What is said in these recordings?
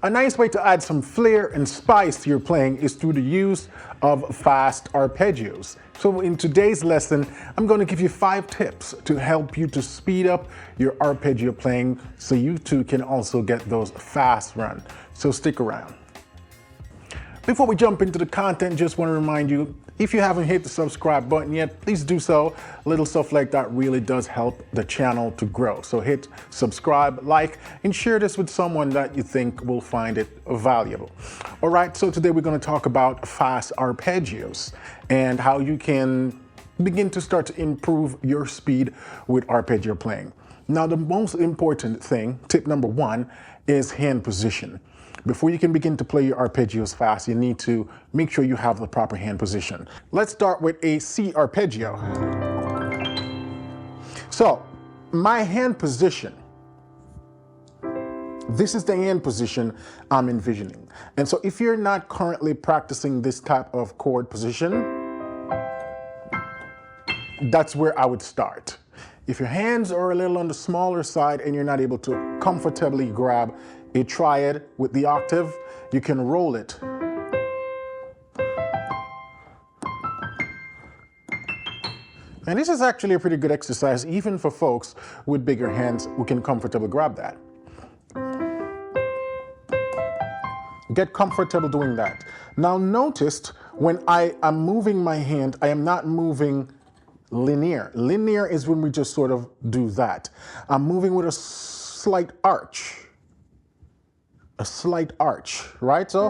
A nice way to add some flair and spice to your playing is through the use of fast arpeggios. So in today's lesson, I'm going to give you 5 tips to help you to speed up your arpeggio playing so you too can also get those fast runs. So stick around. Before we jump into the content, just want to remind you, if you haven't hit the subscribe button yet, please do so. Little stuff like that really does help the channel to grow. So hit subscribe, like, and share this with someone that you think will find it valuable. All right, so today we're going to talk about fast arpeggios and how you can begin to start to improve your speed with arpeggio playing. Now, the most important thing, tip number 1, is hand position. Before you can begin to play your arpeggios fast, you need to make sure you have the proper hand position. Let's start with a C arpeggio. So, my hand position, this is the hand position I'm envisioning. And so if you're not currently practicing this type of chord position, that's where I would start. If your hands are a little on the smaller side and you're not able to comfortably grab a triad with the octave, you can roll it. And this is actually a pretty good exercise, even for folks with bigger hands who can comfortably grab that. Get comfortable doing that. Now notice when I am moving my hand, I am not moving linear. Linear is when we just sort of do that. I'm moving with a slight arch. A slight arch, right? So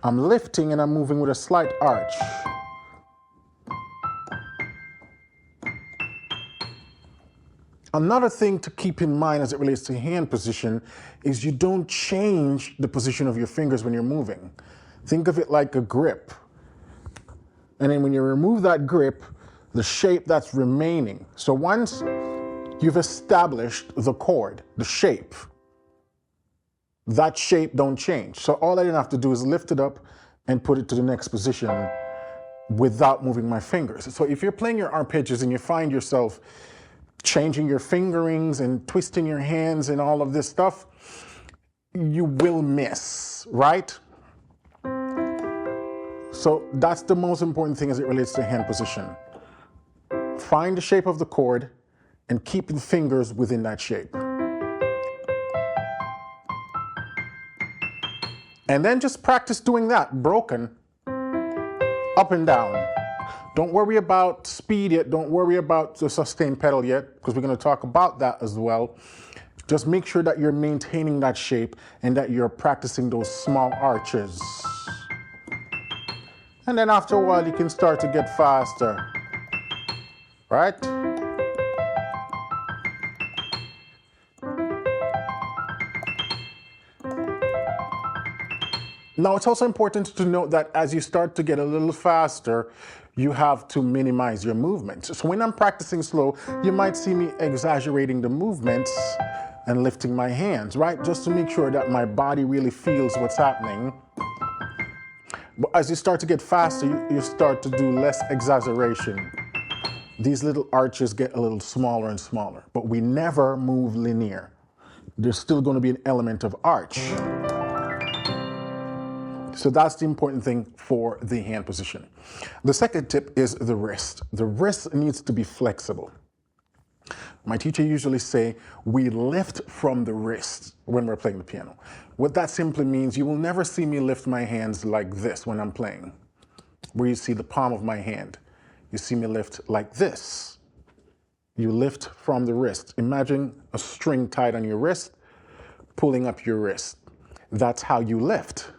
I'm lifting and I'm moving with a slight arch. Another thing to keep in mind as it relates to hand position is you don't change the position of your fingers when you're moving. Think of it like a grip. And then when you remove that grip, the shape that's remaining. So once you've established the chord, the shape, that shape don't change. So all I have to do is lift it up and put it to the next position without moving my fingers. So if you're playing your arpeggios and you find yourself changing your fingerings and twisting your hands and all of this stuff, you will miss, right? So that's the most important thing as it relates to hand position. Find the shape of the chord and keep the fingers within that shape. And then just practice doing that, broken, up and down. Don't worry about speed yet, don't worry about the sustain pedal yet, because we're going to talk about that as well. Just make sure that you're maintaining that shape and that you're practicing those small arches. And then after a while, you can start to get faster, right? Now, it's also important to note that as you start to get a little faster, you have to minimize your movements. So when I'm practicing slow, you might see me exaggerating the movements and lifting my hands, right? Just to make sure that my body really feels what's happening. But as you start to get faster, you start to do less exaggeration. These little arches get a little smaller and smaller, but we never move linear. There's still going to be an element of arch. So that's the important thing for the hand position. The second tip is the wrist. The wrist needs to be flexible. My teacher usually say we lift from the wrist when we're playing the piano. What that simply means, you will never see me lift my hands like this when I'm playing, where you see the palm of my hand. You see me lift like this. You lift from the wrist. Imagine a string tied on your wrist, pulling up your wrist. That's how you lift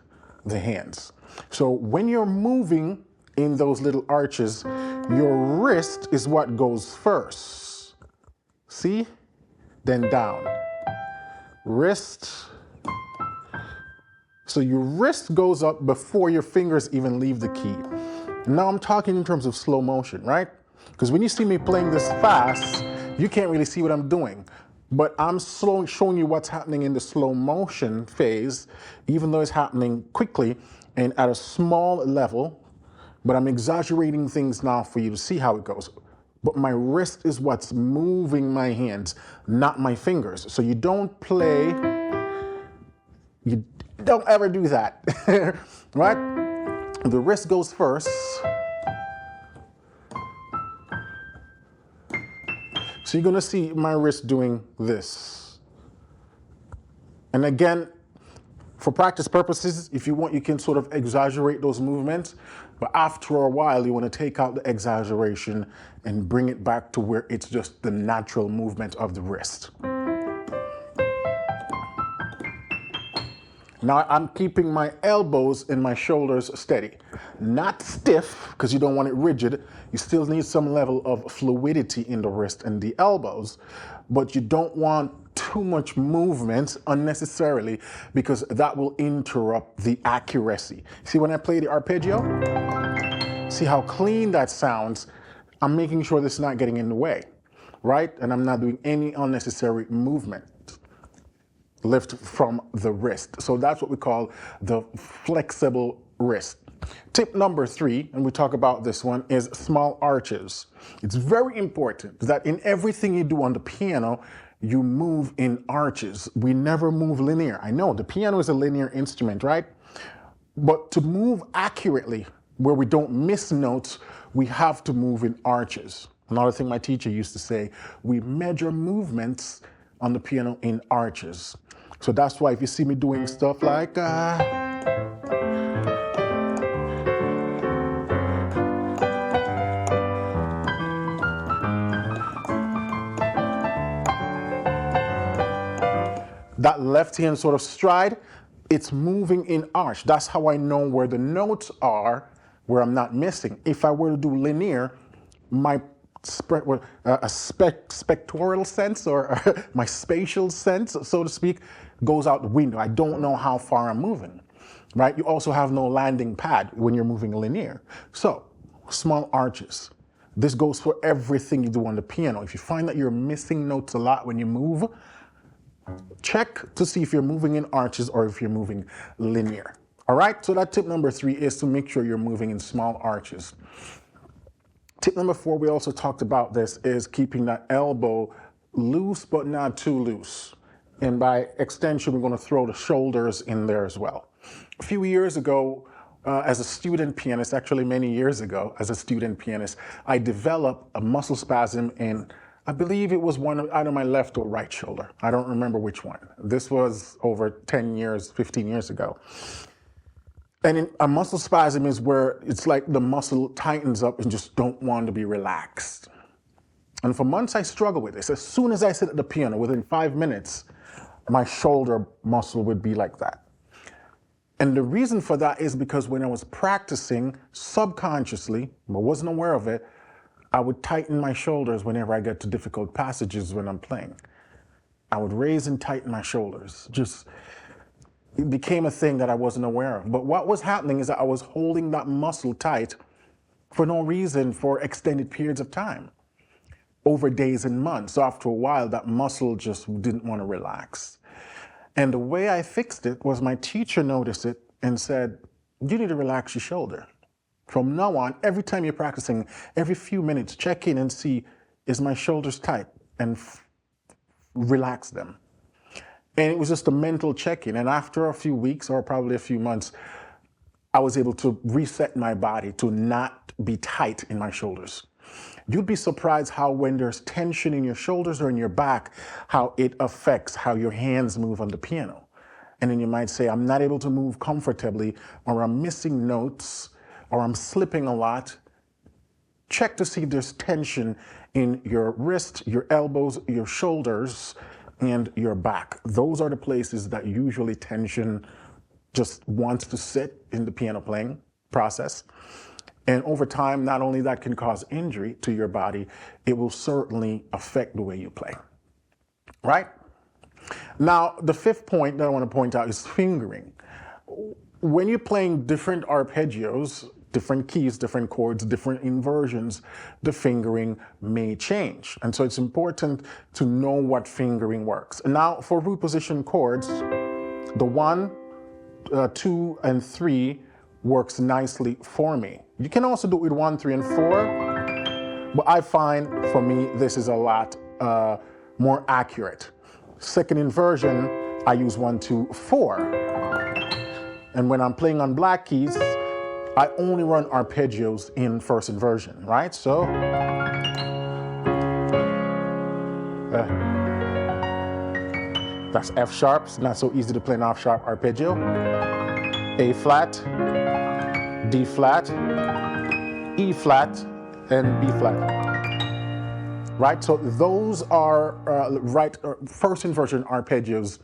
the hands. So when you're moving in those little arches, your wrist is what goes first. See? Then down. Wrist. So your wrist goes up before your fingers even leave the key. Now I'm talking in terms of slow motion, right? Because when you see me playing this fast, you can't really see what I'm doing. But I'm showing you what's happening in the slow motion phase, even though it's happening quickly and at a small level, but I'm exaggerating things now for you to see how it goes. But my wrist is what's moving my hands, not my fingers. So you don't play You don't ever do that, right? The wrist goes first. So you're gonna see my wrist doing this. And again, for practice purposes, if you want, you can sort of exaggerate those movements, but after a while, you want to take out the exaggeration and bring it back to where it's just the natural movement of the wrist. Now I'm keeping my elbows and my shoulders steady. Not stiff, because you don't want it rigid. You still need some level of fluidity in the wrist and the elbows, but you don't want too much movement unnecessarily, because that will interrupt the accuracy. See, when I play the arpeggio, see how clean that sounds? I'm making sure this is not getting in the way, right? And I'm not doing any unnecessary movement. Lift from the wrist. So that's what we call the flexible wrist. Tip number 3, and we talk about this one, is small arches. It's very important that in everything you do on the piano, you move in arches. We never move linear. I know the piano is a linear instrument, right? But to move accurately, where we don't miss notes, we have to move in arches. Another thing my teacher used to say, we measure movements on the piano in arches. So that's why if you see me doing stuff like that left hand sort of stride, it's moving in arch. That's how I know where the notes are, where I'm not missing. If I were to do linear, my spectral sense, or my spatial sense, so to speak, goes out the window. I don't know how far I'm moving, right? You also have no landing pad when you're moving linear. So, small arches. This goes for everything you do on the piano. If you find that you're missing notes a lot when you move, check to see if you're moving in arches or if you're moving linear. All right, so that tip number 3 is to make sure you're moving in small arches. Tip number 4, we also talked about this, is keeping that elbow loose but not too loose. And by extension, we're going to throw the shoulders in there as well. A few years ago, as a student pianist, actually many years ago, as a student pianist, I developed a muscle spasm in, I believe it was either my left or right shoulder. I don't remember which one. This was over 10 years, 15 years ago. And a muscle spasm is where it's like the muscle tightens up and just don't want to be relaxed. And for months I struggled with this. As soon as I sit at the piano, within 5 minutes, my shoulder muscle would be like that. And the reason for that is because when I was practicing subconsciously, I wasn't aware of it, I would tighten my shoulders whenever I get to difficult passages when I'm playing. I would raise and tighten my shoulders. It became a thing that I wasn't aware of. But what was happening is that I was holding that muscle tight for no reason for extended periods of time, over days and months. So after a while, that muscle just didn't want to relax. And the way I fixed it was my teacher noticed it and said, you need to relax your shoulder. From now on, every time you're practicing, every few minutes, check in and see, is my shoulders tight? And relax them. And it was just a mental check-in. And after a few weeks, or probably a few months, I was able to reset my body to not be tight in my shoulders. You'd be surprised how when there's tension in your shoulders or in your back, how it affects how your hands move on the piano. And then you might say, I'm not able to move comfortably, or I'm missing notes, or I'm slipping a lot. Check to see if there's tension in your wrist, your elbows, your shoulders, and your back. Those are the places that usually tension just wants to sit in the piano playing process. And over time, not only that can cause injury to your body, it will certainly affect the way you play, right? Now, the 5th point that I want to point out is fingering. When you're playing different arpeggios, different keys, different chords, different inversions, the fingering may change. And so it's important to know what fingering works. And now for root position chords, the 1, 2, and 3 works nicely for me. You can also do it with 1, 3, and 4, but I find for me this is a lot more accurate. Second inversion, I use 1, 2, 4. And when I'm playing on black keys, I only run arpeggios in first inversion, right? So, that's F sharp. It's not so easy to play an F sharp arpeggio. A flat, D flat, E flat, and B flat. Right, so those are first inversion arpeggios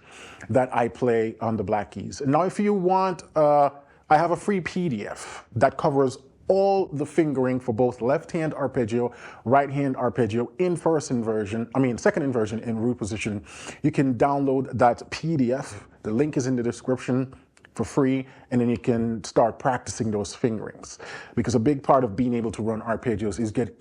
that I play on the black keys. Now, if you want, I have a free PDF that covers all the fingering for both left-hand arpeggio, right-hand arpeggio in second inversion in root position. You can download that PDF. The link is in the description for free, and then you can start practicing those fingerings. Because a big part of being able to run arpeggios is getting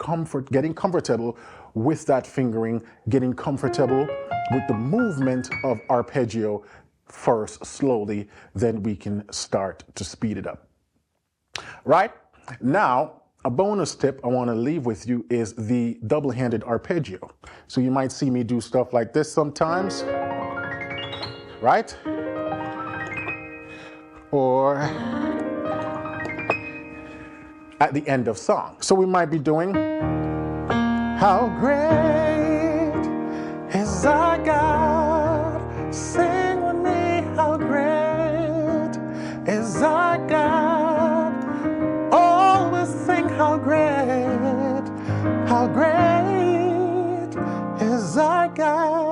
comfortable with that fingering, getting comfortable with the movement of arpeggio first, slowly, then we can start to speed it up. Right? Now, a bonus tip I want to leave with you is the double-handed arpeggio. So you might see me do stuff like this sometimes, right? Or at the end of song. So we might be doing, how great is our God, sing with me, how great is our God, always sing how great is our God.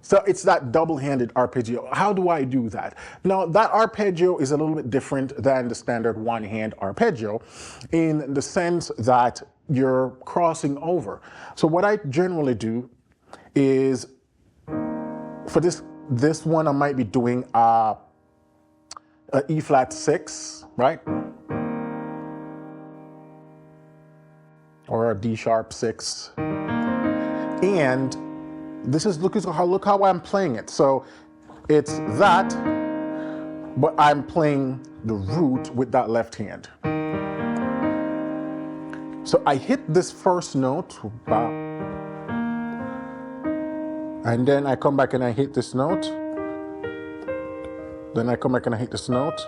So it's that double-handed arpeggio. How do I do that? Now, that arpeggio is a little bit different than the standard one-hand arpeggio in the sense that you're crossing over. So what I generally do is, for this one, I might be doing a E flat 6, right? Or a D sharp 6. And this is, look how I'm playing it. So it's that, but I'm playing the root with that left hand. So I hit this first note, and then I come back and I hit this note. Then I come back and I hit this note.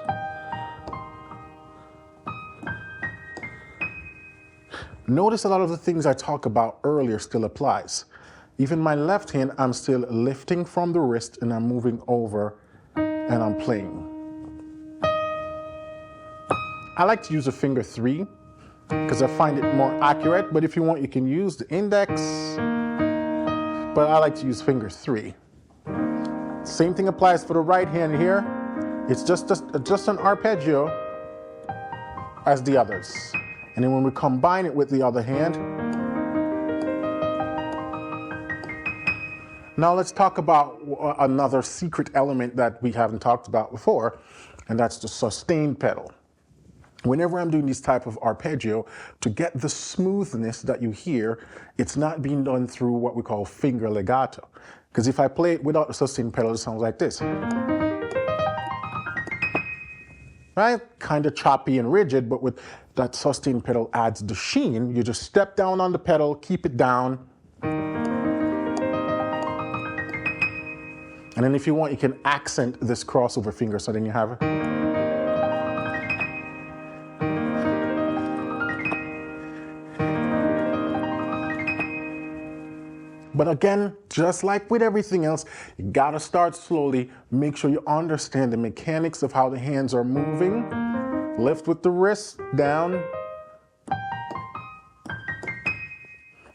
Notice a lot of the things I talked about earlier still applies. Even my left hand, I'm still lifting from the wrist and I'm moving over and I'm playing. I like to use a finger 3 because I find it more accurate, but if you want, you can use the index, but I like to use finger 3. Same thing applies for the right hand here. It's just an arpeggio as the others. And then when we combine it with the other hand, now let's talk about another secret element that we haven't talked about before, and that's the sustain pedal. Whenever I'm doing this type of arpeggio, to get the smoothness that you hear, it's not being done through what we call finger legato. Because if I play it without the sustain pedal, it sounds like this. Right? Kind of choppy and rigid, but with that sustain pedal adds the sheen. You just step down on the pedal, keep it down. And then if you want, you can accent this crossover finger, so then you have it. But again, just like with everything else, you gotta start slowly. Make sure you understand the mechanics of how the hands are moving. Lift with the wrist, down.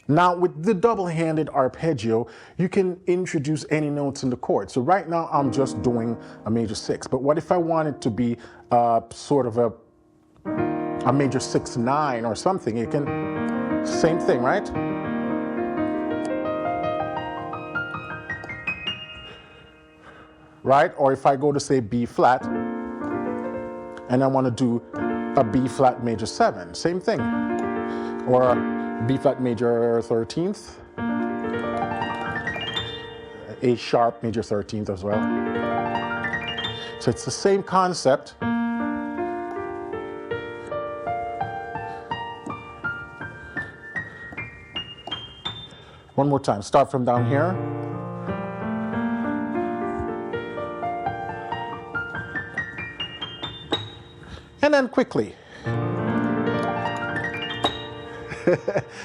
Now with the double-handed arpeggio, you can introduce any notes in the chord. So right now I'm just doing a major 6, but what if I wanted to be sort of a major 6-9 or something? You can, same thing, right? Right? Or if I go to say B flat, and I want to do a B flat major 7, same thing. Or B flat major 13th, A sharp major 13th as well. So it's the same concept. One more time, start from down here. and then quickly.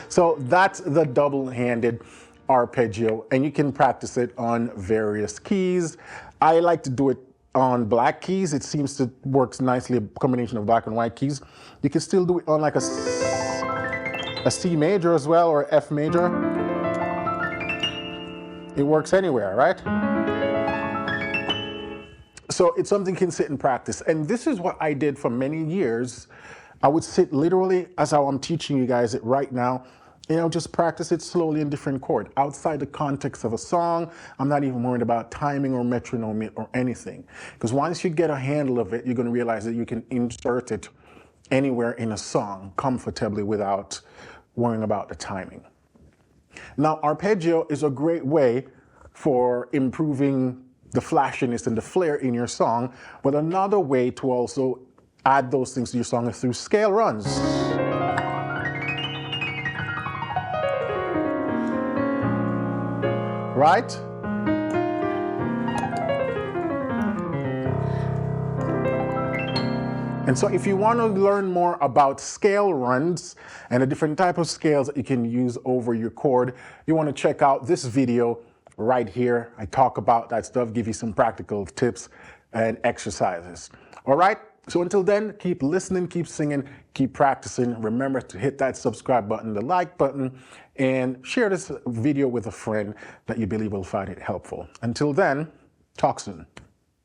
So that's the double-handed arpeggio, and you can practice it on various keys. I like to do it on black keys. It seems to work nicely, a combination of black and white keys. You can still do it on like a C major as well, or F major. It works anywhere, right? So it's something you can sit and practice. And this is what I did for many years. I would sit literally as how I'm teaching you guys it right now, and I'll just practice it slowly in different chords. Outside the context of a song, I'm not even worried about timing or metronome or anything. Because once you get a handle of it, you're going to realize that you can insert it anywhere in a song comfortably without worrying about the timing. Now, arpeggio is a great way for improving the flashiness and the flair in your song, but another way to also add those things to your song is through scale runs. Right? And so if you want to learn more about scale runs and the different type of scales that you can use over your chord, you want to check out this video right here. I talk about that stuff, give you some practical tips and exercises. All right? So until then, keep listening, keep singing, keep practicing. Remember to hit that subscribe button, the like button, and share this video with a friend that you believe will find it helpful. Until then, talk soon.